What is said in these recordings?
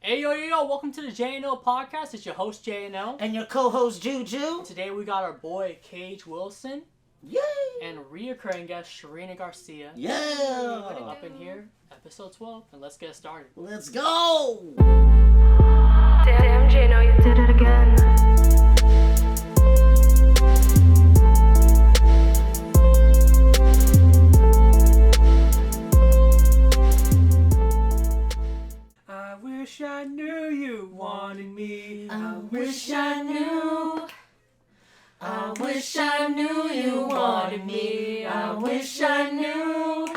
Hey, yo, welcome to the JNO podcast. It's your host, JNO. And your co-host, JuJu. Today we got our boy, Cage Wilson. Yay! And reoccurring guest, Czarina Garcia. Yeah! Up in here, episode 12, and let's get started. Let's go! Damn, JNO, you did it again. I wish I knew you wanted me. I wish I knew. I wish I knew you wanted me. I wish I knew.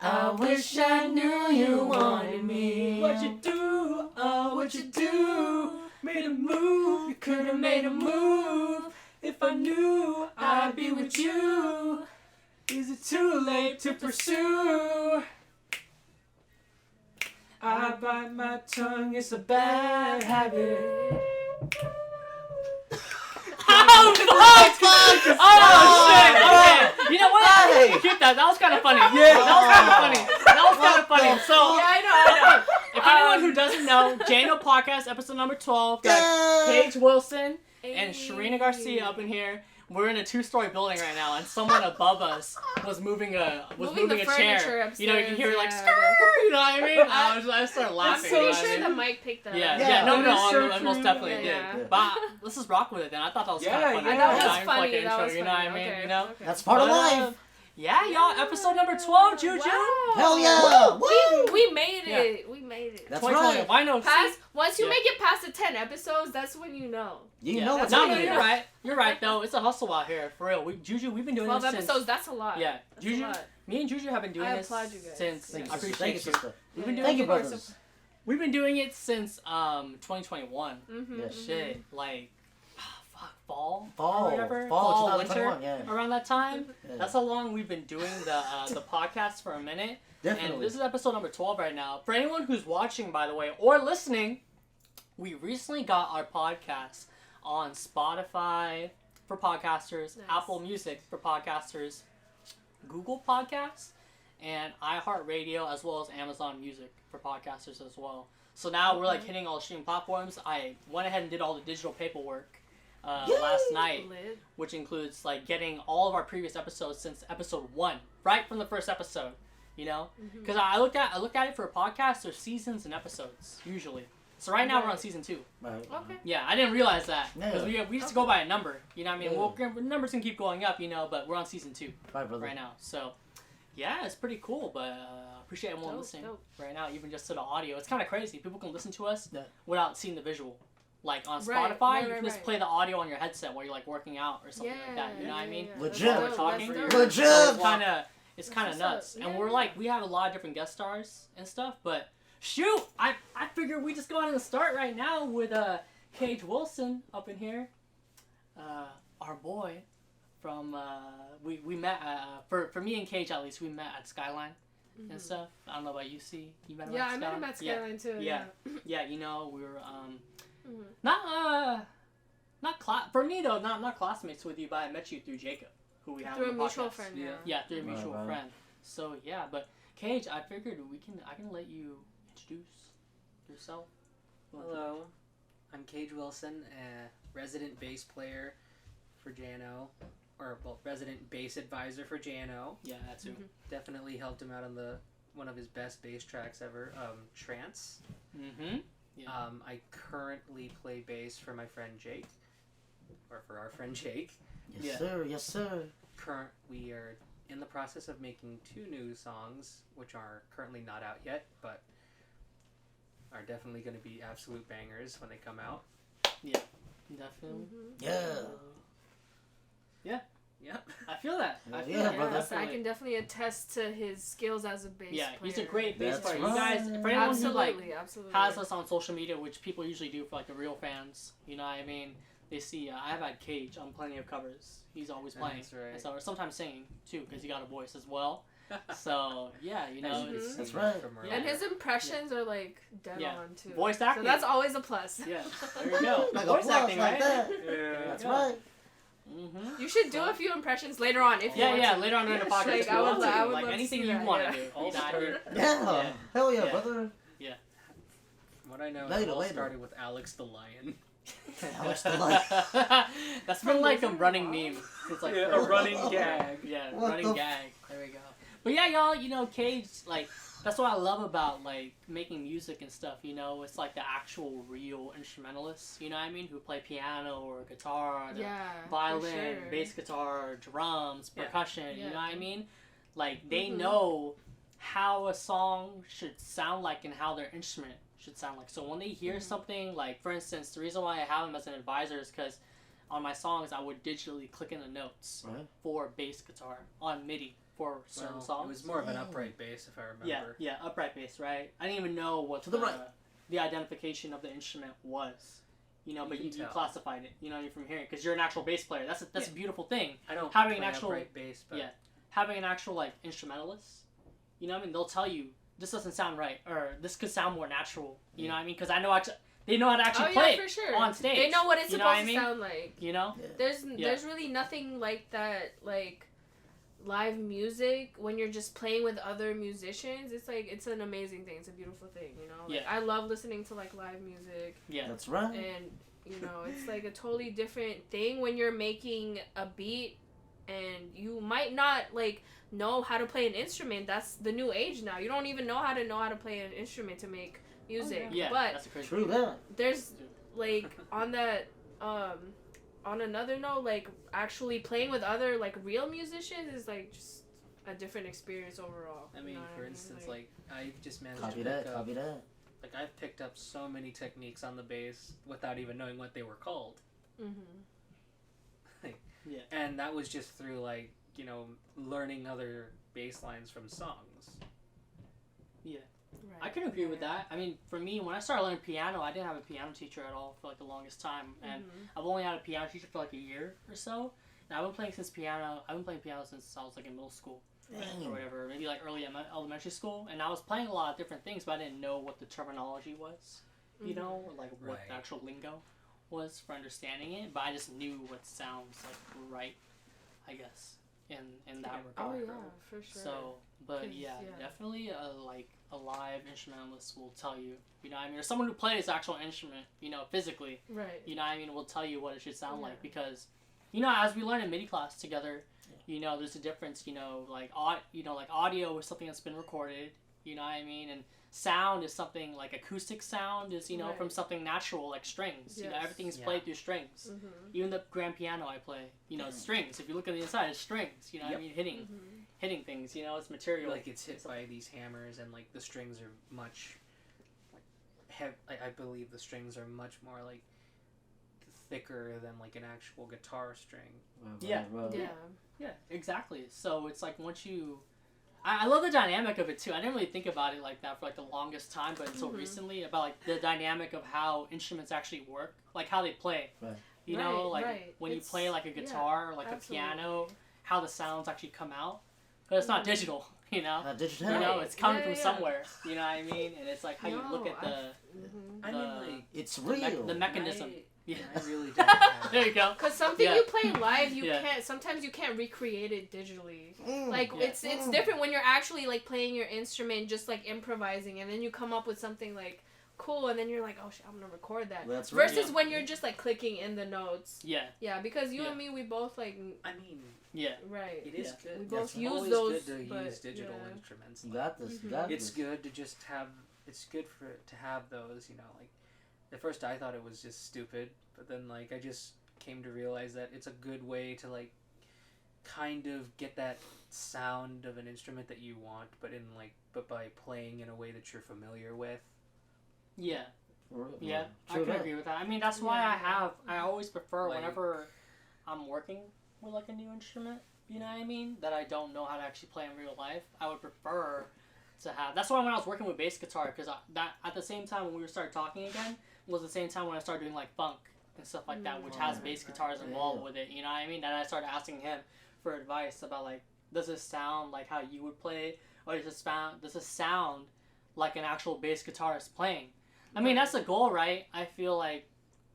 I wish I knew you wanted me. What you do, what you do. Made a move, you could have made a move. If I knew I'd be with you. Is it too late to pursue? I bite my tongue, it's a bad habit. Oh, fuck! Oh, shit! Okay. You know what? Hey. Keep that. That was kind of funny. Yeah. That was kind of funny. So, Yeah, I know. if anyone who doesn't know, JNO Podcast, episode number 12, got Cage Wilson and Czarina Garcia up in here. We're in a 2-story building right now, and someone above us was moving a chair. Upstairs, You know, you can hear like, yeah. skrrr, you know what I mean? I started I'm laughing. pretty you know what I sure mean? the mic picked that Yeah, up. yeah, no, Yeah. I most definitely did. Yeah. But let's just rock with it then. I thought that was kind of funny. That You know, was for funny. like an That intro, was you know what I funny. mean? Okay, You know? okay. That's part of life. Yeah, y'all, episode number 12, JuJu. Wow. Hell yeah! Woo! We made Yeah. it. We made it. That's 2020. right. Why no? Once you Yeah. make it past the 10 episodes, that's when you know. You know what's No, happening. you're right. You're right, though. It's a hustle out here, for real. JuJu, we've been doing 12 this episodes, since... that's a lot. Yeah, That's a JuJu, lot. me and JuJu have been doing I this applaud you guys. since... Thank you, I sister. appreciate Thank you, you. sister. We've been doing Thank you, it- brothers. We've been doing it since 2021. Mm-hmm, Yeah, Shit, like... Fall Fall. or whatever, Fall winter, 2021, yeah. around that time. Yeah. That's how long we've been doing the podcast for a minute. Definitely. And this is episode number 12 right now. For anyone who's watching, by the way, or listening, we recently got our podcast on Spotify for podcasters, Nice. Apple Music for podcasters, Google Podcasts, and iHeartRadio, as well as Amazon Music for podcasters as well. So now we're like hitting all the streaming platforms. I went ahead and did all the digital paperwork last night, Lit. which includes like getting all of our previous episodes since episode 1, right from the first episode. You know, because I looked at it for a podcast. There's seasons and episodes usually. So right now we're on season 2. Right. Okay. Yeah, I didn't realize that because Yeah. we just go by a number. You know what I mean? Yeah. Well, numbers can keep going up, you know, but we're on season 2 Bye, brother. right now. So yeah, it's pretty cool. But appreciate everyone listening right now, even just to the audio. It's kind of crazy. People can listen to us without seeing the visual. Like on Right, Spotify, right, you can right, just play the audio on your headset while you're like working out or something like that. You know what I mean? Legit. While we're talking. That's Legit. So it's kind of what's nuts. up. And Yeah. we're like, we have a lot of different guest stars and stuff, but shoot, I figured we just go ahead and start right now with Cage Wilson up in here. Our boy from we met for me and Cage at least, we met at Skyline and stuff. I don't know about you, C. You met him Yeah, at I met him Skyline? at Skyline too. Yeah. Yeah, you know, we were Mhm. not for me though, not classmates with you, but I met you through Jacob, who we have Through on a the mutual podcast. friend. Yeah. Yeah. Yeah, through a mutual Right. friend. So yeah, but Cage, I figured I can let you introduce yourself. Hello, I'm Cage Wilson, a resident bass player for JNO, or resident bass advisor for JNO. Yeah, that too. Definitely helped him out on one of his best bass tracks ever, Trance. Mm-hmm. Yeah. I currently play bass for my friend Jake, or for our friend Jake. Yes, Yeah. sir. Yes, sir. We are in the process of making 2 new songs, which are currently not out yet, but are definitely going to be absolute bangers when they come out. Definitely. Yeah. Yep. I feel that. I feel Yeah, that. brother. So I can definitely attest to his skills as a bass Yeah, player. he's a great bass That's player. You guys, right. for anyone who like Absolutely. has us on social media, which people usually do for like the real fans, you know what I mean? They see I've had Cage on plenty of covers. He's always playing. That's right. And so, or sometimes singing too, because he got a voice as well. So yeah, you know, Mhm. it's, That's right. Yeah. And his impressions are like dead Yeah. on too. Voice So acting. that's always a plus. yeah. There you go. Like a Voice plus acting, like right? that. Yeah. That's Yeah. right. Mm-hmm. You should do a few impressions later on if you Yeah, want yeah. to. Later on during the Yes, podcast, like, if you I would want lo- to, I would like love to anything see you that, want yeah. to do. I'll You know what I mean? start. Yeah. Yeah. Hell yeah, Yeah. brother. Yeah. From what I know, Later, it all later. started with Alex the Lion. Alex the Lion. That's been like a running meme. It's like Yeah, a running gag. Yeah, What running the gag. There we go. But yeah, y'all, you know, Cage, like, that's what I love about, like, making music and stuff, you know? It's like the actual real instrumentalists, you know what I mean? Who play piano or guitar, the violin, sure. bass guitar, drums, Yeah. percussion, Yeah. you know what I mean? Like, they know how a song should sound like and how their instrument should sound like. So when they hear something, like, for instance, the reason why I have him as an advisor is because on my songs, I would digitally click in the notes for bass guitar on MIDI for certain songs. It was more of an upright bass, if I remember. Yeah, upright bass, right? I didn't even know what To the right. the identification of the instrument was, you know, You but can you tell. classified it, you know, from hearing, because you're an actual bass player. That's a beautiful thing. I don't Having play an actual upright bass, but having an actual like instrumentalist, you know what I mean? They'll tell you this doesn't sound right, or this could sound more natural. You know what I mean? Because I know they know how to actually play for it sure. on stage. They know what it's you know supposed what I mean? to sound like. You know? There's really nothing like that, like live music when you're just playing with other musicians. It's like, it's an amazing thing. It's a beautiful thing, you know? Like, I love listening to like live music. Yeah. That's right. And you know, it's like a totally different thing when you're making a beat and you might not like know how to play an instrument. That's the new age now. You don't even know how to play an instrument to make music. Yeah, but that's a crazy True thing. that. there's like on that on another note, like actually playing with other like real musicians is like just a different experience overall. I mean, you know what for I instance, like I've just managed Copy to pick that. up, Copy that. like I've picked up so many techniques on the bass without even knowing what they were called. And that was just through like, you know, learning other bass lines from songs. I can agree with that. I mean, for me, when I started learning piano, I didn't have a piano teacher at all for like the longest time, and I've only had a piano teacher for like a year or so. And I've been playing piano since I was like in middle school or whatever, maybe like early elementary school. And I was playing a lot of different things, but I didn't know what the terminology was, you know, or like what the actual lingo was for understanding it. But I just knew what sounds like right, I guess, in that regard. Oh yeah, for sure. So, but 'Cause, yeah, definitely like a live instrumentalist will tell you, you know what I mean, or someone who plays the actual instrument, you know, physically, right. you know what I mean, will tell you what it should sound like, because, you know, as we learn in MIDI class together, you know, there's a difference, you know, like audio is something that's been recorded, you know what I mean, and sound is something like acoustic sound is, you know, from something natural like strings. You know, everything's played through strings. Even the grand piano I play, you know, it's strings. If you look at the inside, it's strings. You know what I mean, hitting things. You know, it's material. Like it's hit by these hammers, and like the strings are much like I believe the strings are much more like thicker than like an actual guitar string. Yeah, exactly. So it's like once you, I love the dynamic of it too. I didn't really think about it like that for like the longest time, but until recently, about like the dynamic of how instruments actually work, like how they play. Right. You know, like when you play like a guitar or like a piano, how the sounds actually come out. But it's not digital, you know. Not digital. You know, it's coming from somewhere. You know what I mean? And it's like how you look at I mean, like it's real. The mechanism. I really don't have. There you go. Because something you play live, you can't. Sometimes you can't recreate it digitally. Like it's different when you're actually like playing your instrument, just like improvising, and then you come up with something like cool, and then you're like, oh shit, I'm gonna record that. That's Versus when you're just like clicking in the notes. Yeah. Yeah, because you and me, we both like. I mean. Yeah. Right. It is good. We both it's use always those. good to use digital instruments. You got this. You got It's this. good to just have. It's good to have those. You know, like at first I thought it was just stupid, but then like I just came to realize that it's a good way to like kind of get that sound of an instrument that you want, but by playing in a way that you're familiar with. Yeah. Yeah, True I can that. agree with that. I mean, that's why I always prefer whenever I'm working with like a new instrument, you know what I mean, that I don't know how to actually play in real life, I would prefer to have. That's why when I was working with bass guitar, because that at the same time when we started talking again was the same time when I started doing like funk and stuff like that, which has bass guitars involved with it, you know what I mean. And I started asking him for advice about like, does this sound like how you would play, or does this sound like an actual bass guitarist playing? I mean, that's the goal, right? I feel like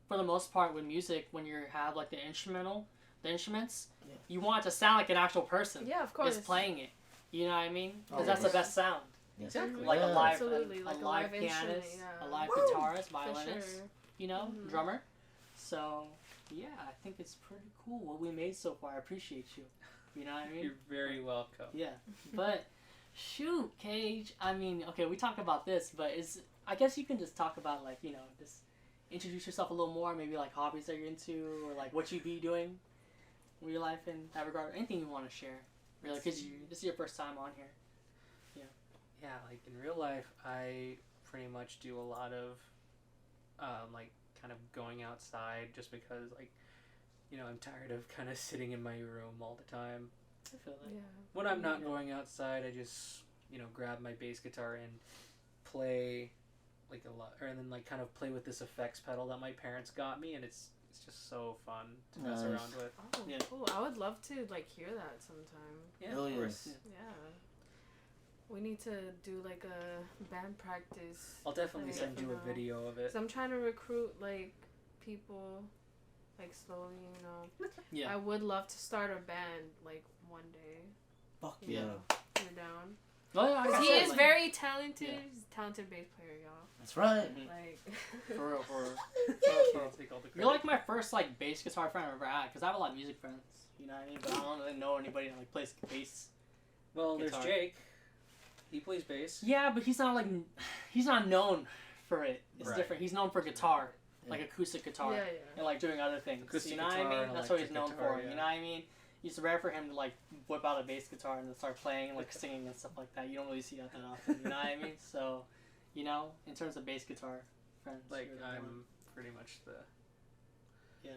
for the most part with music, when you have like the instruments, you want it to sound like an actual person. Yeah, of course. Is playing it. You know what I mean? Because that's the best sound. Exactly. Like a Yeah. live, Absolutely, a like a live live pianist, instrument, yeah. a live Woo! guitarist, For violinist, sure. you know, Mhm. drummer. So yeah, I think it's pretty cool what we made so far. I appreciate you. You know what I mean? You're very welcome. Yeah, but shoot, Cage. I mean, okay, we talk about this, but I guess you can just talk about like just introduce yourself a little more. Maybe like hobbies that you're into, or like what you be doing in your life in that regard. Anything you want to share, really, because this is your first time on here. Yeah, like in real life, I pretty much do a lot of, like, kind of going outside just because, like, I'm tired of kind of sitting in my room all the time. I feel that. Yeah. When I'm not going outside, I just, grab my bass guitar and play, like, a lot, and then, like, kind of play with this effects pedal that my parents got me, and it's just so fun to mess Nice. around with. Oh, Yeah. cool. I would love to like hear that sometime. Yeah, Hell of yes. course. Yeah. We need to do like a band practice. I'll definitely Like, send you a video of it. So I'm trying to recruit like people, like slowly, Yeah. I would love to start a band like one day. Fuck Yeah. yeah. You're down. Well, yeah, like I He said, is like, very talented. Yeah. He's a talented bass player, y'all. That's right. Mhm. Like. For real, for real. Can't take all the You're like my first like bass guitar friend I've ever had, because I have a lot of music friends. You know what I mean? But I don't really know anybody that like plays bass. Well, guitar. there's Jake. He plays bass. Yeah, but he's not known for it. It's Right. different. He's known for guitar, Yeah. like acoustic guitar, Yeah, and like doing other things. Acoustic you know what I guitar mean? and That's what he's known electric guitar, for. yeah. You know what I mean? It's rare for him to like whip out a bass guitar and then start playing, like singing and stuff like that. You don't really see that often. You know what I mean? So, in terms of bass guitar friends, Like, you're the I'm one. pretty much the... Yeah.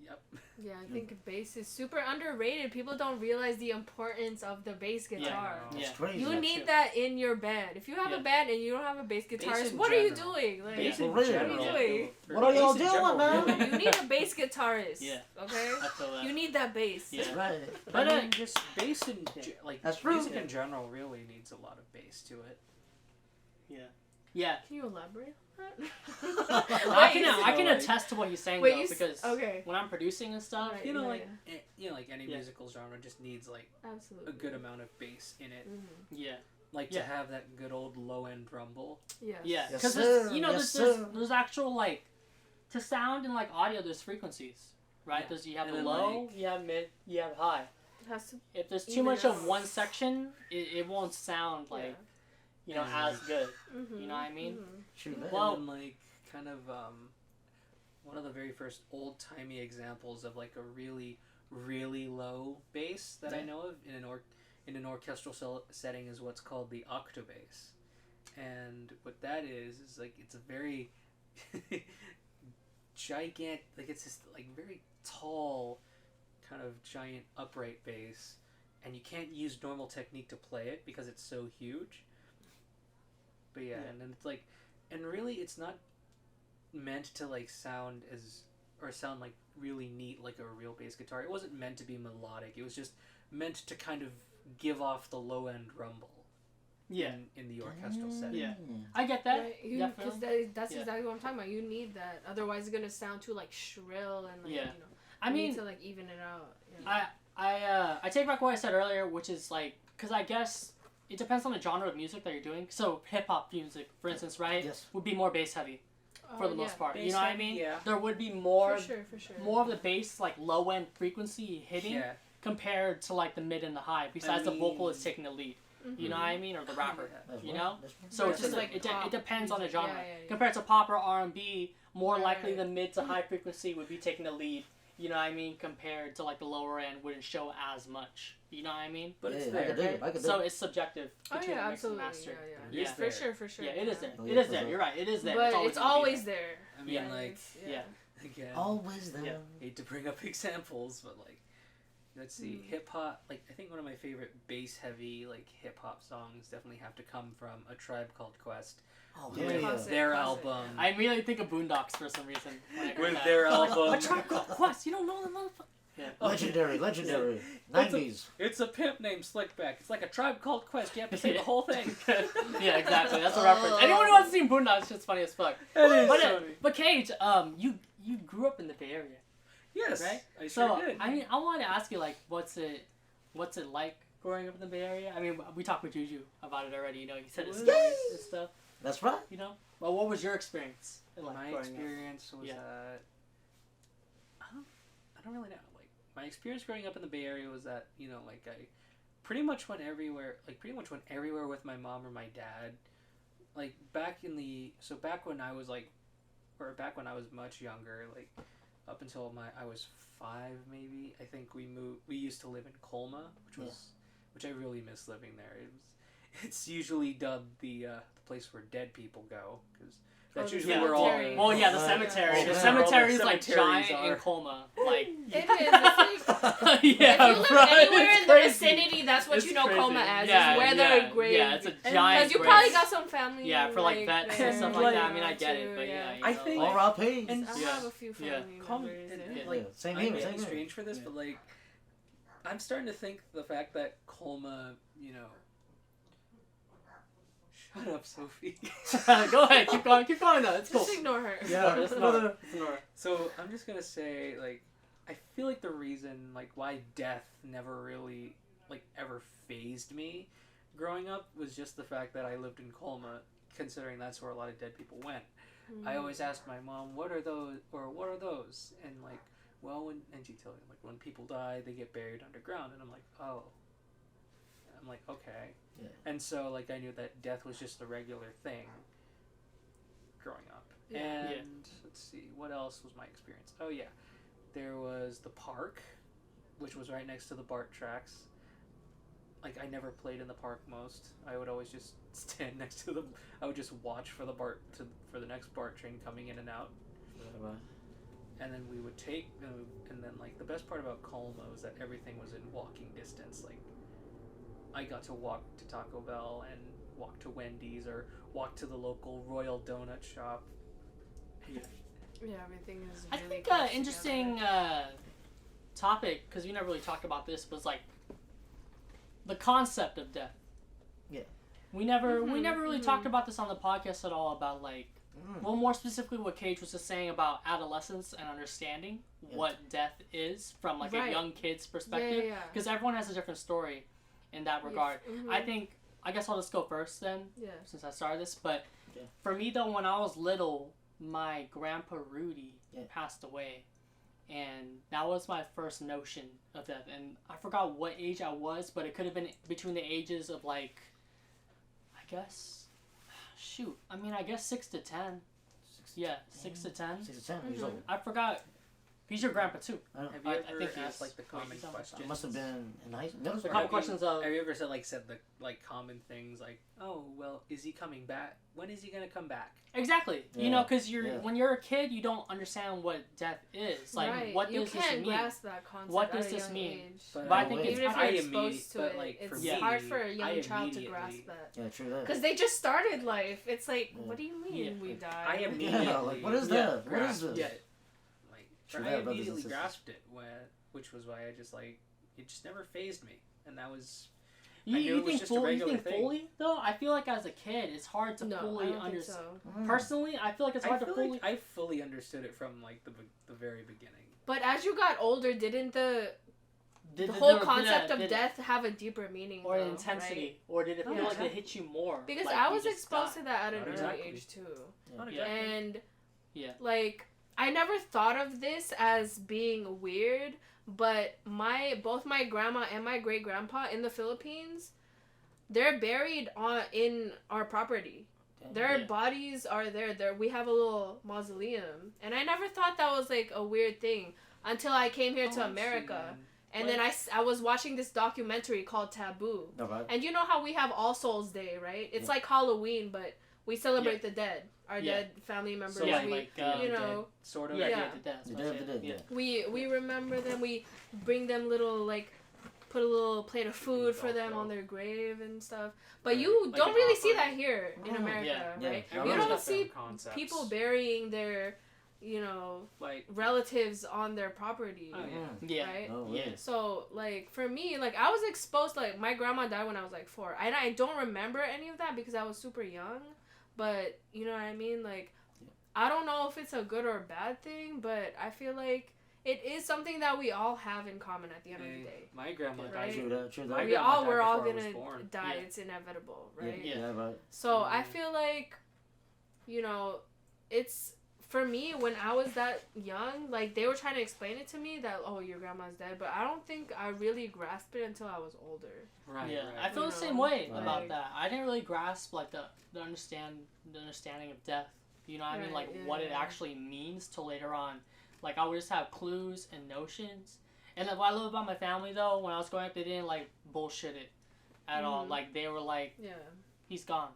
Yep. Yeah, I think bass is super underrated. People don't realize the importance of the bass Yeah. guitar. That's Yeah. crazy. You That's need true. that in your band. If you have Yeah. a band and you don't have a bass guitarist, in what are you general. doing? Like, Bass in what are general. you doing? What are y'all Bass in doing, general, man? really. You need a bass guitarist. Yeah. Okay? I feel that. You need that bass. Yeah. That's right. But, I mean, just bass in... Like, That's true. music Yeah. in general really needs a lot of bass to it. Yeah. Can you elaborate on that? I can like- attest to what he's saying Wait, though, you because okay. when I'm producing and stuff, Right. You know, Yeah, like, like any Yeah. musical genre just needs, like, Absolutely. a good amount of bass in it. Mhm. yeah, Like, Yeah. to have that good old low-end rumble. Yes. yeah, Yes, because sir. there's, Yes, sir. there's actual like to sound and like audio, there's frequencies, right? Yeah. There's you have And the then, low, like- you have mid, you have high. It has to. If there's too Even much out. of one section, it won't sound like as good. Mm-hmm. You know what I mean? Shoot, man. Well- And then, like, kind of, one of the very first old-timey examples of, like, a really, really low bass that I Yeah. know of in an orchestral setting is what's called the octobass. And what that is like, it's a very gigantic, like, it's this, like, very tall, kind of giant upright bass, and you can't use normal technique to play it because it's so huge. But yeah, Yeah. and then it's like, and really it's not meant to like sound like really neat like a real bass guitar. It wasn't meant to be melodic. It was just meant to kind of give off the low end rumble. Yeah, In the orchestral setting. Yeah. I get that. Right, Definitely. because that's Yeah. exactly what I'm talking about. You need that, otherwise it's gonna sound too like shrill and like Yeah. I I mean, need to like even it out. You know? I take back what I said earlier, which is like, because I guess it depends on the genre of music that you're doing. So hip hop music, for instance, right, Yes. would be more bass heavy for the most part. You know what I mean? Yeah. There would be more for sure. more of the bass, like low end frequency hitting, Yeah. compared to like the mid and the high. Besides, the vocal is taking the lead. Mhm. You know what I mean, or the rapper. That's You right. know? That's right. So it's Versus, just like, it pop depends on the music. genre. Yeah. Compared to pop or R&B, more likely Right. the mid to high frequency would be taking the lead. You know what I mean? Compared to like the lower end wouldn't show as much. You know what I mean? But it's Yeah, I there. could dig it. I could dig So it. it's subjective Oh between yeah, the mix and absolutely. master. Yeah. It's For there. sure, for sure. Yeah, it is there. Oh, It yeah, is there. for You're right. It is there. But always it's gonna be always there. I mean, Yeah. like, It's- Yeah. again, Always there. Yeah. hate to bring up examples, but like, let's see, Mm. hip hop. Like, I think one of my favorite bass heavy like hip hop songs definitely have to come from A Tribe Called Quest. Oh, With hell yeah. Classic. their classic, album. I immediately think of Boondocks for some reason. when I heard With that. their I'm like, album. A Tribe Called Quest. You don't know the motherfucker. Yeah. Legendary. It's a- 90s. It's a pimp named Slickback. It's like A Tribe Called Quest. You have to say the whole thing. Yeah, exactly. That's a reference. Anyone who hasn't seen Boondocks, it's funny as fuck. That is But, funny. but Cage, you grew up in the Bay Area, Yes, right? I sure So did. I mean, I want to ask you like, what's it like growing up in the Bay Area? I mean, we talked with JuJu about it already. You know, he said his Yes. stories and stuff. That's right. You know, well, what was your experience in life My growing up? experience was Yeah. that I don't really know. Like my experience growing up in the Bay Area was that like I pretty much went everywhere. Like pretty much went everywhere with my mom or my dad. Like back when I was back when I was much younger, like up until I was 5 maybe. I think we used to live in Colma, which I really miss living there. It's usually dubbed the place where dead people go because that's the usually where all. cemetery. Well, yeah, the Yeah. cemetery. Yeah. The Yeah. cemetery is All the like cemeteries giant are. in Colma. Like, It is. It's like, yeah, if you live right. anywhere It's in the crazy. vicinity, that's what It's you know crazy. Coma as. Yeah, is where yeah, their grave. yeah, it's a Because giant you grave. probably got some family. Yeah, for like vets and stuff like that. I mean, I get it, too, but yeah. you I know, think- like- R.I.P. And I Yeah. have a few Yeah. family Calm, members. and, Yeah. like Same I here, may same be here. strange for this, Yeah. but like I'm starting to think the fact that Colma, shut up, Sophie. Go ahead, keep going though. It's cool. Just ignore her. Yeah, just ignore her. Just ignore her. So I'm just gonna say, like, I feel like the reason, like, why death never really, like, ever phased me growing up was just the fact that I lived in Colma, considering that's where a lot of dead people went. I always asked my mom, what are those? And, like, well, and she told me, like, when people die, they get buried underground. And I'm like, oh. And I'm like, okay. Yeah. And so, like, I knew that death was just a regular thing growing up. Yeah. And Yeah. let's see, what else was my experience? Oh, yeah. There was the park, which was right next to the BART tracks. Like, I never played in the park most. I would always just stand next to I would just watch for the for the next BART train coming in and out. And then we would take, and then, like, the best part about Colma was that everything was in walking distance. Like, I got to walk to Taco Bell and walk to Wendy's or walk to the local Royal Donut shop. Yeah, everything is. I Really think close interesting together. topic, because we never really talked about this, was like the concept of death. Yeah. We never Mhm, really mhm. talked about this on the podcast at all, about like, well, more specifically what Cage was just saying about adolescence and understanding Yeah. what death is from like a Right. young kid's perspective, Yeah. because everyone has a different story in that regard. Mhm. I guess I'll just go first then, Yeah. since I started this. But Yeah. for me though, when I was little, my grandpa Rudy Yeah. passed away, and that was my first notion of death. And I forgot what age I was, but it could have been between the ages of like, I guess, shoot, I mean, I guess 6 to 10. Yeah, 6 to 10. 6 to 10 years Mhm. old. I forgot. He's your grandpa too. I don't Have know. you I ever think he asked, is. like, the common He's on the questions? I must have been in high school. The common questions of, Have you ever said the, like, common things like, oh, well, is he coming back? When is he gonna come back? exactly. Yeah. You know, because Yeah. when you're a kid, you don't understand what death is. Like, right. what you does this can't mean? grasp that concept. What at does a this young mean? Age. But I think it's- even if I you're immediately- exposed to but, it, like, for it's me, hard for a I young child to immediately- grasp that. Yeah, true that. Because they just started life. It's like, Yeah. what do you mean Yeah. we died? I immediately. Yeah, like, what is Yeah, that? What is grasped this? it. Like, True I that, brothers and immediately sisters. grasped it, which was why I just, like, it just never phased me, and that was. You, I knew you it was think just a fully? You regular think thing. fully though? I feel like as a kid, it's hard to No, I fully don't think understand. so. Personally, I feel like it's I hard to feel fully. like I fully understood it from, like, the very beginning. But as you got older, didn't the Did whole did concept of did- death have a deeper meaning? or though, intensity, right? or did it feel Yeah. like it hit you more? Because like I you was just exposed got- to that at an Not early exactly. age too. Not Yeah. exactly. And Yeah. like I never thought of this as being weird, but both my grandma and my great grandpa in the Philippines, they're buried in our property. Their Yeah. bodies are there. We have a little mausoleum, and I never thought that was like a weird thing until I came here Oh, to I see, America, man. and then I was watching this documentary called Taboo. No, right? And you know how we have All Souls Day, right? It's Yeah. like Halloween, but we celebrate the dead, our Yeah. dead family members. So, Yeah, like, like, you the know, dead, sort of. Yeah, Yeah. yeah, did that. You That's what I did, said. yeah. we remember them. We bring them little like put a little plate of food for them Velcro. on their grave and stuff. But Right. you Like don't an really see offering. that here in Mm. America, Yeah. right? Yeah. You Everyone's don't got their see own concepts. people burying their, like. relatives on their property. Oh, yeah. Yeah. Right? Oh, Yeah. really? So, like, for me, like, I was exposed, like, my grandma died when I was, like, 4. I don't remember any of that because I was super young, but, you know what I mean? Like, I don't know if it's a good or bad thing, but I feel like it is something that we all have in common at the end of the day. My grandma Right? died. True that. True My that. We grandma all died we're all before I was gonna born. die. Yeah. It's inevitable, Yeah, right? yeah, right. So I Mhm. feel like, you know, it's for me when I was that young, like they were trying to explain it to me that oh your grandma's dead, but I don't think I really grasped it until I was older. Right. Yeah, Right. I feel You the same know, way like- about that. I didn't really grasp like the understanding of death. You know what I mean? Right, Like yeah, what it yeah. actually means till later on. Like I would just have clues and notions. And then what I love about my family though, when I was growing up, they didn't like bullshit it at all. Mhm. Like they were like, Yeah. he's gone.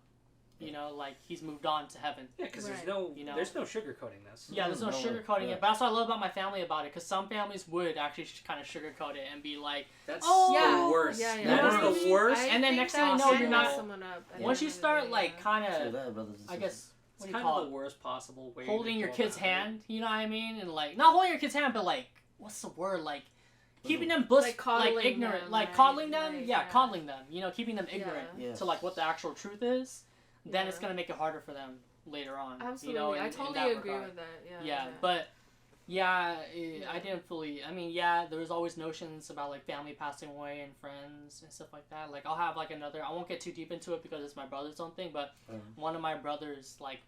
You know, like he's moved on to heaven. Yeah, because Right. there's no sugarcoating this. Yeah, there's no No, sugarcoating yeah. it. But that's what I love about my family about it. Because some families would actually kind of sugarcoat it and be like, That's Oh, the worst. Yeah, yeah. You know That what I is the mean? worst. I And then think next that thing you know, can you're mess not- someone up at the once end you of the start day, like yeah. kind True of, that, brothers and I sisters. guess, It's what do you kind call of it? the worst possible way. Holding to your go kid's about it. hand, you know what I mean? And like, not holding your kid's hand, but like, what's the word? Like, keeping them bliss, Like coddling ignorant, them, like right? coddling them. Like, yeah, yeah. coddling them. You know, keeping them ignorant Yeah. Yes. to like what the actual truth is. Then it's Yeah. gonna make it harder for them later on. Absolutely, You know, I in totally that agree regard. with that. Yeah. Yeah, but yeah, Yeah. I didn't fully. I mean, yeah, there was always notions about like family passing away and friends and stuff like that. Like I'll have like another. I won't get too deep into it because it's my brother's own thing. But one of my brother's like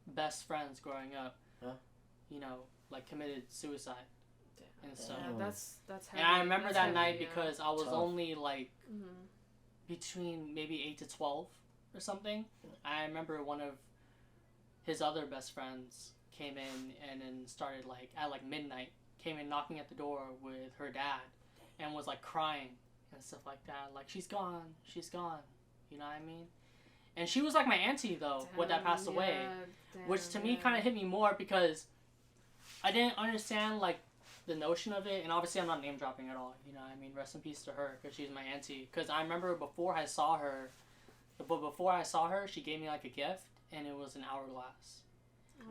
best friends growing up, Huh? you know, like committed suicide and stuff. Yeah, that's And I heavy, remember that's that heavy, night yeah. because I was Tough. only like Mhm. between maybe 8 to 12 or something. I remember one of his other best friends came in and then started like at like midnight, came in knocking at the door with her dad and was like crying and stuff like that. Like she's gone. You know what I mean? And she was like my auntie though, when that passed Damn, away. yeah, Which to damn, me yeah. kind of hit me more because I didn't understand like the notion of it, and obviously I'm not name dropping at all. You know, what I mean, rest in peace to her because she's my auntie. Because I remember before I saw her, she gave me like a gift, and it was an hourglass.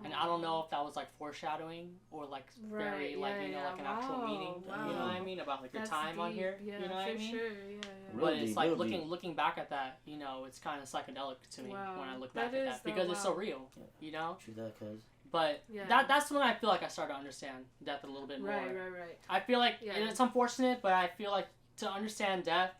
And I don't know if that was like foreshadowing or like very Right, like yeah, you know yeah. like an actual Wow, meaning. wow. You know what I mean about like your That's time on deep, here. Yeah, you know what I for mean? sure. Yeah, yeah. But Real it's deep, like real looking back at that, you know, it's kind of psychedelic to me Wow. when I look That back at is that though, because it's so wow. real. You know. True that, cuz. But Yeah. that's when I feel like I started to understand death a little bit more. Right. I feel like Yeah. it's unfortunate, but I feel like to understand death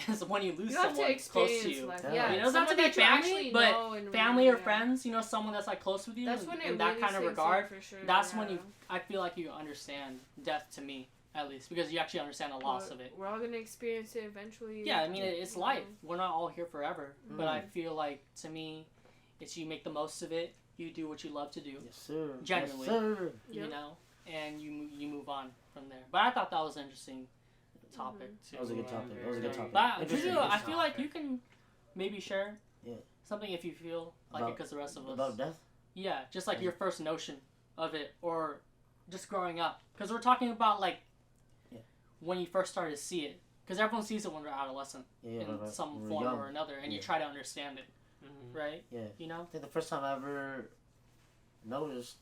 is when you lose You have to someone close experience to you. life. Yeah. Yeah, You know, it doesn't have to someone be that you family, actually but know and Family really, or yeah. friends, you know, someone that's like close with you. That's when it in that really kind of sinks in regard. for sure, That's yeah. when you. I feel like you understand death to me, at least, because you actually understand the loss of it. We're all gonna experience it eventually. Yeah, I mean, it's you life. know. We're not all here forever. But I Mm. feel like, to me, it's you make the most of it. You do what you love to do. Yes, sir. Genuinely. Yes, sir. You Yep. know, and you move on from there. But I thought that was an interesting topic too. That was a good topic. That was a good topic. But Interesting, Juju, I interesting. feel like you can maybe share Yeah. something if you feel like it, About- because the rest of us. About death? Yeah, just like your first notion of it, or just growing up. Because we're talking about like Yeah. when you first started to see it. Because everyone sees it when they're adolescent Yeah, in right. some We're form young. or another, and you Yeah. try to understand it, Mhm. right? Yeah. You know? I think the first time I ever noticed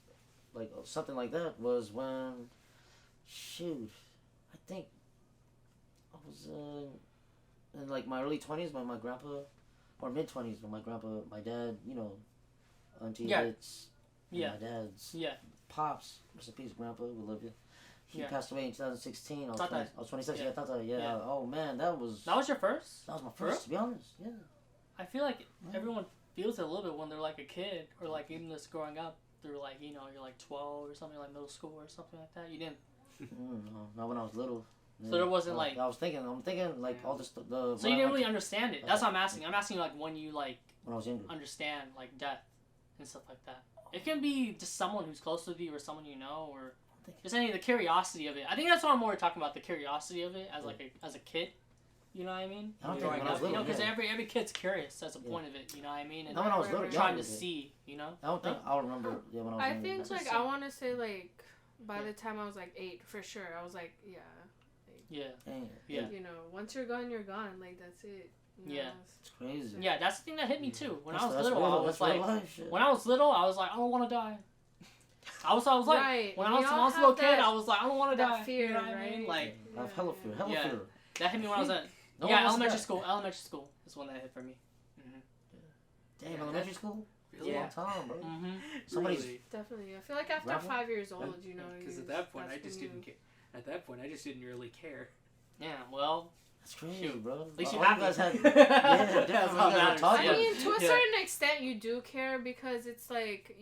like something like that was when, shoot, I think I was in like my early 20s when my grandpa, or mid 20s when my grandpa, my dad, you know, auntie Yeah. hits, and Yeah. my dad's Yeah. pops, rest in peace, grandpa, we love you. He Yeah. passed away in 2016. Tata. I was 26. Yeah. Yeah, Tata. Yeah. Yeah. Oh man, that was That was your first? my For first. real? To be honest, yeah. I feel like Yeah. everyone feels it a little bit when they're like a kid, or like even just growing up through like, you know, you're like 12 or something, like middle school or something like that. You didn't. No, not when I was little. So there wasn't, like- I'm thinking like all this. So you didn't really understand it. That's what I'm asking. I'm asking like when you like when I was younger. understand like death and stuff like that. It can be just someone who's close with you or someone you know, or just any of the curiosity of it. I think that's what I'm more talking about, the curiosity of it as like as a kid. You know what I mean? I don't think Growing when I was up, you know, little, because yeah. every kid's curious. That's the Yeah. point of it. You know what I mean? And Not when I was little. trying yeah, to yeah. see. You know? I don't think I'll remember. Yeah, when I was I younger. think That's like just I it. want to say like by Yeah. the time I was like 8 for sure. I was like Yeah. Dang, Yeah. you know, once you're gone, you're gone. Like that's it. You know, Yeah. it's- it's crazy. Yeah, that's the thing that hit me too. When I was That's little, real, I was that's real like, life shit. when I was little, I was like, I don't want to die. I was like, Right. when I We was all a little have kid, that- I was like, I don't want to that die. fear, you know what I right? mean? Like, I have hella fear. Hella Yeah. fear. that hit me when I was at, No yeah, one wants elementary that. school. Elementary school is when that hit for me. Damn, Yeah, elementary school. Really? It's a long time, bro. Mm-hmm. Somebody's Really? Definitely. I feel like after Rebel? 5 years old, you know, Because you- at that point, I that's just when didn't you- care. At that point, I just didn't really care. Yeah, well, That's crazy, Shoot. bro. at least you All have guys had. yeah, different that's reasons all to matters. talk I about mean, to a Yeah. certain extent, you do care because it's like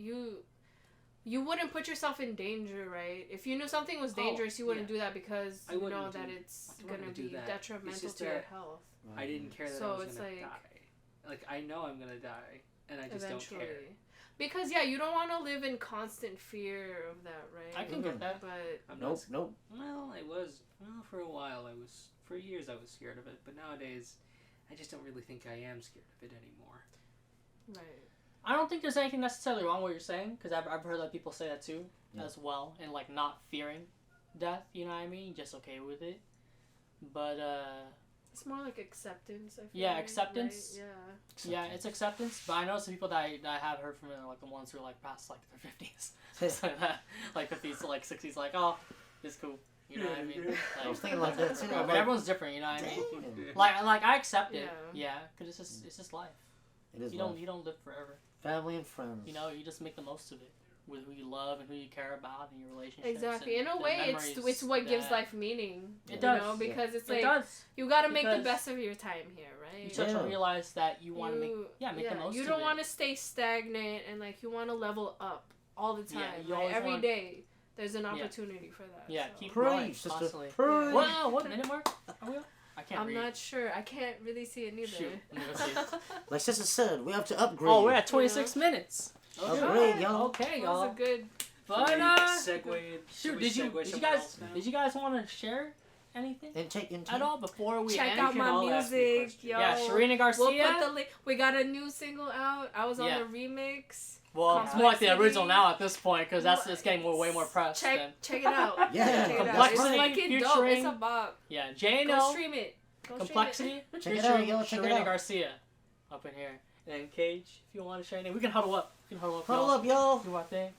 you wouldn't put yourself in danger, right? If you knew something was Oh, dangerous, you wouldn't yeah. do that because I you know wouldn't that do- it's I wouldn't gonna do be that. detrimental It's just to your that health I didn't care that So I was it's gonna like- die. Like I know I'm gonna die, and I just eventually. don't care. Because yeah, you don't want to live in constant fear of that, right? I can get that. But I'm Nope, not, nope. well, I was. Well, for a while, I was. For years, I was scared of it, but nowadays, I just don't really think I am scared of it anymore. right. I don't think there's anything necessarily wrong with what you're saying, because I've heard that people say that too, Yeah. as well, and like not fearing death. You know what I mean? Just okay with it. But It's more like acceptance. I feel Yeah, like, acceptance. Right? yeah, it's acceptance. But I know some people that I have heard from are like the ones who are like past like their 50s, like that, like 50s to like 60s, like oh, it's cool. You know what I mean? I was thinking like that too. But I'm like, everyone's different. You know what I mean? damn. Like I accept it. Yeah. Yeah, because it's just life. It is You life. don't live forever. Family and friends. You know, you just make the most of it with who you love and who you care about and your relationships. Exactly. and In a the way, memories it's what gives that- life meaning. It you does. know, because it's It like does. you got to make the Because best of your time here, right? You start to Yeah. realize that you want to make make the most You of don't it. want to stay stagnant and like you want to level up all the Yeah, time. you right? always Every want- day there's an opportunity for that. Yeah, so. keep growing Preach, sister. constantly. Preach. Wow, what minute mark are we on? I can't I'm read. not sure. I can't really see it neither. Shoot, let me go see. Like Sister said, we have to upgrade. Oh, we're at 26 minutes. Upgrade, y'all. Okay, That was y'all. a good. But Should we segue? shoot, should we did you segue did you somewhere guys else now? did you guys want to share anything Intake. at all before we Check end? out my all ask me music, questions. yo. Yeah, Czarina Garcia. We'll put the link. We got a new single out. I was on Yeah. the remix. Well, it's more like the Complexity. original now at this point because it's getting way more press. Check it out. Yeah, Check it out. It's Complexity fucking dope. featuring- It's a bop. Yeah, Go JNO, stream it. Go Complexity, Check it out, featuring yo. Check it Czarina out. Garcia up in here. And then Cage, if you want to share anything, we can huddle up. We can huddle up. Huddle y'all. up, y'all. Do our thing.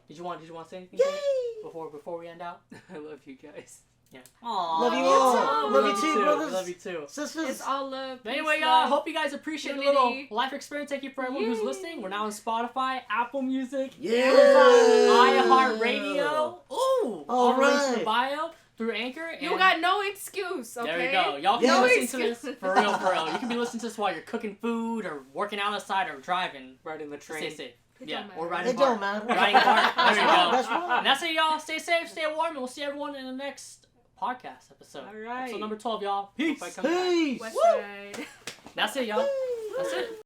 Did you want to say anything Yay! Cage, before we end out? I love you guys. Yeah. Aww. Love you you all. too. Love you too, brothers. Love you too. Sisters. It's all love. But peace, anyway, y'all, love. hope you guys appreciate the Unity. little life experience. Thank you for everyone who's Yay. listening. We're now on Spotify, Apple Music, Yeah. Amazon, iHeartRadio. Ooh, All links in the right. bio through Anchor. You and got no excuse, okay? there you go. Y'all can Yeah. be listening to excuse. this for real, for real. You can be listening to this while you're cooking food or working outside or driving. Riding the Stay train. safe. It Yeah, don't or matter. riding It bar. don't matter. Riding bar. There you go. That's right. And that's it, y'all. Stay safe, stay warm, and we'll see everyone in the next podcast episode. All right. Episode number 12, y'all. Peace. Hope I come back. Peace. West Side. That's it, y'all. That's it.